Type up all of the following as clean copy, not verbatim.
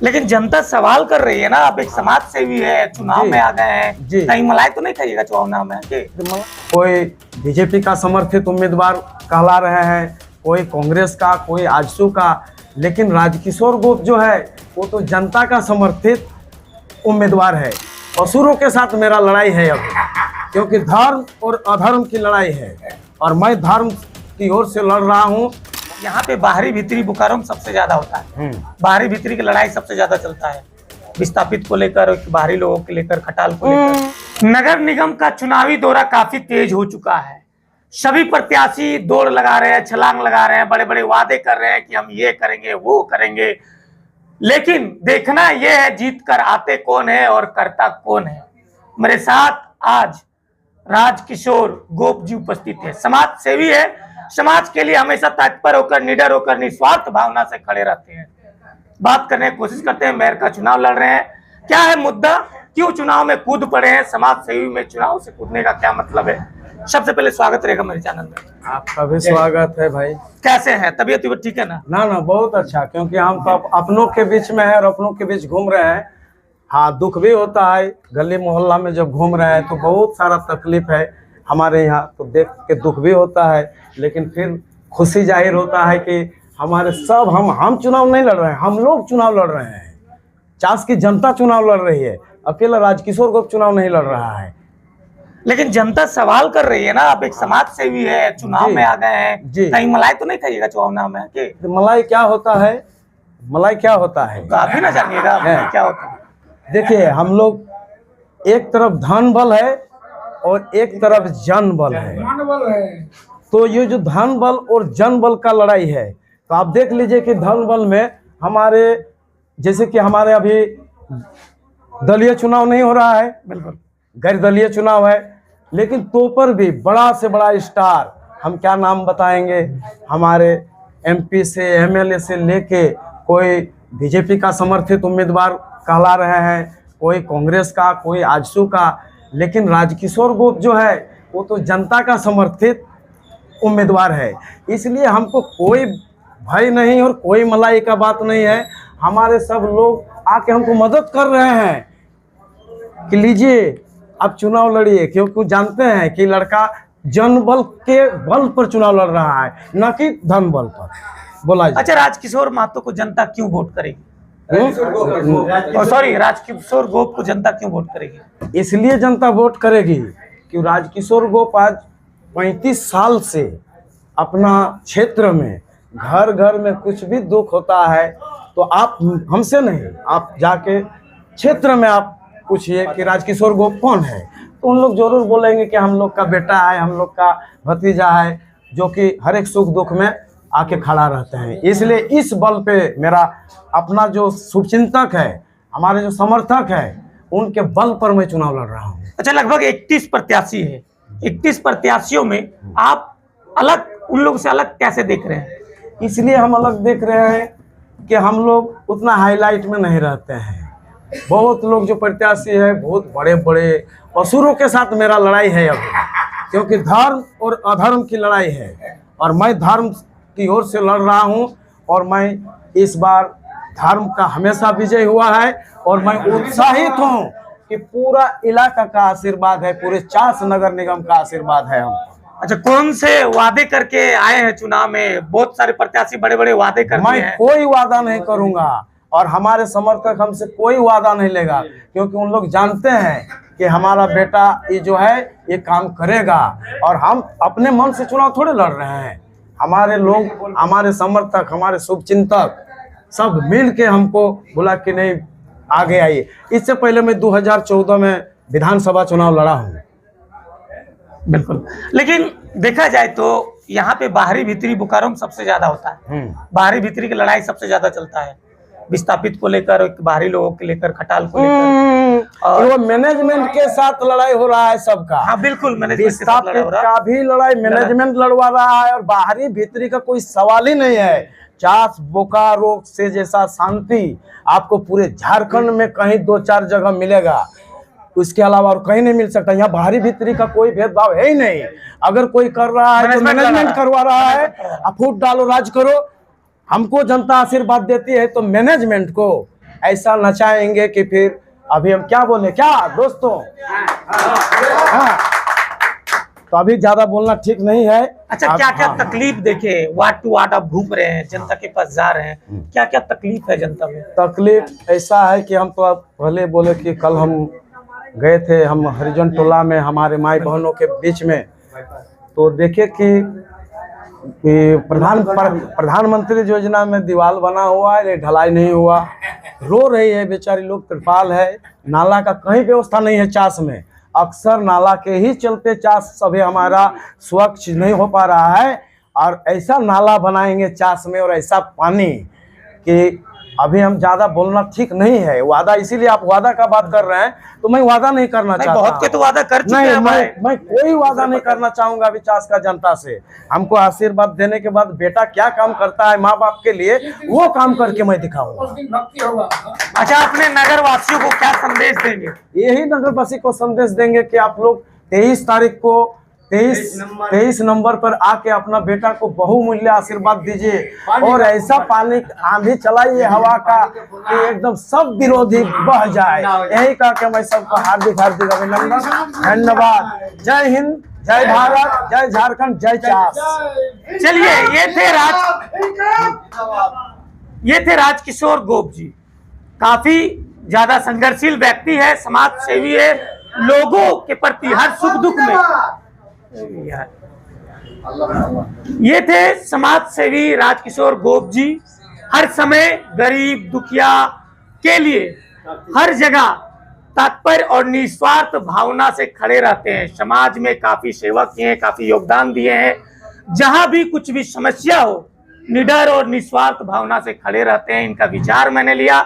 लेकिन जनता सवाल कर रही है ना, आप एक समाज सेवी है, चुनाव में आ गए हैं, कहीं मलाई तो नहीं खाइएगा चुनाव में? कोई बीजेपी का समर्थित उम्मीदवार कहला रहे हैं, कोई कांग्रेस का, कोई आजसू का, लेकिन राजकिशोर गोप जो है वो तो जनता का समर्थित उम्मीदवार है। असुरों के साथ मेरा लड़ाई है अब, क्योंकि धर्म और अधर्म की लड़ाई है और मैं धर्म की ओर से लड़ रहा हूँ। यहाँ पे बाहरी भीतरी बुकारों सबसे ज्यादा होता है, बाहरी भीतरी की लड़ाई सबसे ज्यादा चलता है, विस्थापित को लेकर, बाहरी लोगों को लेकर, खटाल को लेकर। नगर निगम का चुनावी दौरा काफी तेज हो चुका है। सभी प्रत्याशी दौड़ लगा रहे हैं, छलांग लगा रहे हैं, बड़े बड़े वादे कर रहे हैं कि हम ये करेंगे वो करेंगे, लेकिन देखना यह है जीत कर आते कौन है और करता कौन है। मेरे साथ आज राजकिशोर गोप जी उपस्थित है। समाज सेवी है, समाज के लिए हमेशा तत्पर होकर, निडर होकर, निस्वार्थ भावना से खड़े रहते हैं। बात करने की कोशिश करते हैं। मेयर का चुनाव लड़ रहे हैं, क्या है मुद्दा, क्यों चुनाव में कूद पड़े हैं, समाज सेवी में चुनाव से कूदने का क्या मतलब है। सबसे पहले स्वागत रहेगा मेरे चैनल में। आपका भी स्वागत है भाई। कैसे हैं, तबीयत ठीक है ना? ना बहुत अच्छा, क्योंकि हम तो अपनों के बीच में है और अपनों के बीच घूम रहे हैं। हाँ, दुख भी होता है, गली मोहल्ला में जब घूम रहे हैं तो बहुत सारा तकलीफ है हमारे यहाँ, तो देख के दुख भी होता है, लेकिन फिर खुशी जाहिर होता है कि हमारे सब हम चुनाव नहीं लड़ रहे हैं, हम लोग चुनाव लड़ रहे हैं। चास की जनता चुनाव लड़ रही है, अकेला राजकिशोर गोप चुनाव नहीं लड़ रहा है। लेकिन जनता सवाल कर रही है ना, आप एक समाज सेवी है, चुनाव में आ गए हैं, कहीं मलाई तो नहीं खाइएगा चुनाव में? मलाई क्या होता है, मलाई क्या होता है काफी ना जानिएगा क्या होता है। देखिए, हम लोग एक तरफ धन बल है और एक तरफ जन बल है। तो ये जो धन बल और जन बल का लड़ाई है, तो आप देख लीजिए कि धन बल में हमारे, जैसे कि हमारे अभी दलीय चुनाव नहीं हो रहा है, बिल्कुल गैर दलीय चुनाव है, लेकिन तो पर भी बड़ा से बड़ा स्टार, हम क्या नाम बताएंगे, हमारे एमपी से, एमएलए से लेके कोई बीजेपी का समर्थित उम्मीदवार कहला रहे हैं, कोई कांग्रेस का, कोई आजसू का, लेकिन राजकिशोर गोप जो है वो तो जनता का समर्थित उम्मीदवार है। इसलिए हमको कोई भय नहीं और कोई मलाई का बात नहीं है। हमारे सब लोग आके हमको मदद कर रहे हैं कि लीजिए आप चुनाव लड़िए, क्योंकि जानते हैं कि लड़का जन बल के बल पर चुनाव लड़ रहा है, न कि धन बल पर। बोला अच्छा, राजकिशोर महतो को जनता क्यों वोट करेगी? सॉरी, राजकिशोर गोप को जनता क्यों वोट करेगी? इसलिए जनता वोट करेगी कि राजकिशोर गोप आज 35 साल से अपना क्षेत्र में घर घर में कुछ भी दुख होता है तो आप हमसे नहीं, आप जाके क्षेत्र में आप पूछिए कि राजकिशोर गोप कौन है, तो उन लोग जरूर बोलेंगे कि हम लोग का बेटा है, हम लोग का भतीजा है, जो कि हर एक सुख दुख में आके खड़ा रहते हैं। इसलिए इस बल पे मेरा अपना जो शुभचिंतक है, हमारे जो समर्थक है, उनके बल पर मैं चुनाव लड़ रहा हूँ। अच्छा, लगभग 31 प्रत्याशी है, 31 प्रत्याशियों में आप अलग, उन लोग से अलग कैसे देख रहे हैं? इसलिए हम अलग देख रहे हैं कि हम लोग उतना हाईलाइट में नहीं रहते हैं। बहुत लोग जो प्रत्याशी है, बहुत बड़े बड़े असुरों के साथ मेरा लड़ाई है अब, क्योंकि धर्म और अधर्म की लड़ाई है और मैं धर्म की ओर से लड़ रहा हूं और मैं इस बार धर्म का हमेशा विजय हुआ है और मैं उत्साहित हूं कि पूरा इलाका का आशीर्वाद है, पूरे चास नगर निगम का आशीर्वाद है हमको। अच्छा, कौन से वादे करके आए हैं चुनाव में? बहुत सारे प्रत्याशी बड़े बड़े वादे करते हैं। मैं कोई वादा नहीं करूंगा और हमारे समर्थक हमसे कोई वादा नहीं लेगा, क्योंकि उन लोग जानते हैं कि हमारा बेटा ये जो है ये काम करेगा और हम अपने मन से चुनाव थोड़े लड़ रहे हैं। हमारे लोग, हमारे समर्थक, हमारे शुभचिंतक सब मिल के हमको बोला कि नहीं आगे आइए। इससे पहले मैं 2014 में विधानसभा चुनाव लड़ा हूँ। बिल्कुल, लेकिन देखा जाए तो यहाँ पे बाहरी भीतरी बुकारों सबसे ज्यादा होता है, बाहरी भीतरी की लड़ाई सबसे ज्यादा चलता है, विस्थापित को लेकर, बाहरी लोगों को लेकर, खटाल को लेकर, और वो मैनेजमेंट के साथ लड़ाई हो रहा है सबका। हाँ बिल्कुल, विस्थापित का भी लड़ाई मैनेजमेंट लड़वा रहा है और बाहरी भीतरी का कोई सवाल ही नहीं है। चास बोकारो से जैसा शांति आपको पूरे झारखंड में कहीं 2-4 जगह मिलेगा, उसके अलावा और कहीं नहीं मिल सकता। यहाँ बाहरी भीतरी का कोई भेदभाव है ही नहीं। अगर कोई कर रहा है तो मैनेजमेंट करवा रहा है, आप फूट डालो, राज करो। हमको जनता आशीर्वाद देती है तो मैनेजमेंट को ऐसा नचाएंगे कि फिर अभी हम क्या बोले क्या दोस्तों। हाँ, तो अभी ज्यादा बोलना ठीक नहीं है। अच्छा, क्या क्या तकलीफ देखे, वार्ड टू वार्ड आप घूम रहे हैं, जनता के पास जा रहे हैं, क्या क्या तकलीफ है जनता में? तकलीफ ऐसा है कि हम तो अब पहले बोले कि कल हम गए थे, हम हरिजन टोला में हमारे माई बहनों के बीच में, तो देखे कि प्रधानमंत्री योजना में दीवार बना हुआ है, ढलाई नहीं हुआ, रो रही है बेचारी लोग, त्रिपाल है, नाला का कहीं व्यवस्था नहीं है। चास में अक्सर नाला के ही चलते चास सभी हमारा स्वच्छ नहीं हो पा रहा है, और ऐसा नाला बनाएंगे चास में और ऐसा पानी कि अभी हम ज्यादा बोलना ठीक नहीं है। वादा, इसीलिए आप वादा का बात कर रहे हैं, तो मैं वादा नहीं करना चाहता। बहुत के तो वादा कर चुके नहीं, हैं। मैं कोई वादा नहीं करना चाहूंगा विकास का जनता से। हमको आशीर्वाद देने के बाद बेटा क्या काम करता है माँ बाप के लिए, वो काम करके मैं दिखाऊंगा। अच्छा, अपने नगर वासियों को क्या संदेश देंगे? यही नगरवासी को संदेश देंगे कि आप लोग 23 तारीख को 23 नंबर पर आके अपना बेटा को बहुमूल्य आशीर्वाद दीजिए, और ऐसा पानी आंधी चलाइए हवा का कि एकदम सब विरोधी बह जाए। यही कहा कि मैं सबको हार्दिक हार्दिक अभिनंदन, धन्यवाद। जय हिंद, जय भारत, जय झारखंड, जय चास। चलिए, ये थे राजकिशोर गोप जी। काफी ज्यादा संघर्षशील व्यक्ति है, समाज सेवी है, लोगों के प्रति हर सुख दुख में। ये थे समाज सेवी राजकिशोर गोप जी। हर समय गरीब दुखिया के लिए हर जगह तत्पर और निस्वार्थ भावना से खड़े रहते हैं। समाज में काफी सेवा किए हैं, काफी योगदान दिए हैं। जहां भी कुछ भी समस्या हो, निडर और निस्वार्थ भावना से खड़े रहते हैं। इनका विचार मैंने लिया,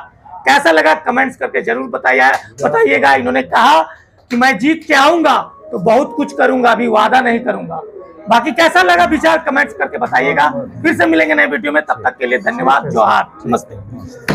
कैसा लगा कमेंट्स करके जरूर बताइएगा। इन्होंने कहा कि मैं जीत के आऊंगा तो बहुत कुछ करूंगा, अभी वादा नहीं करूंगा। बाकी कैसा लगा विचार कमेंट्स करके बताइएगा। फिर से मिलेंगे नए वीडियो में, तब तक के लिए धन्यवाद, जोहार, नमस्ते।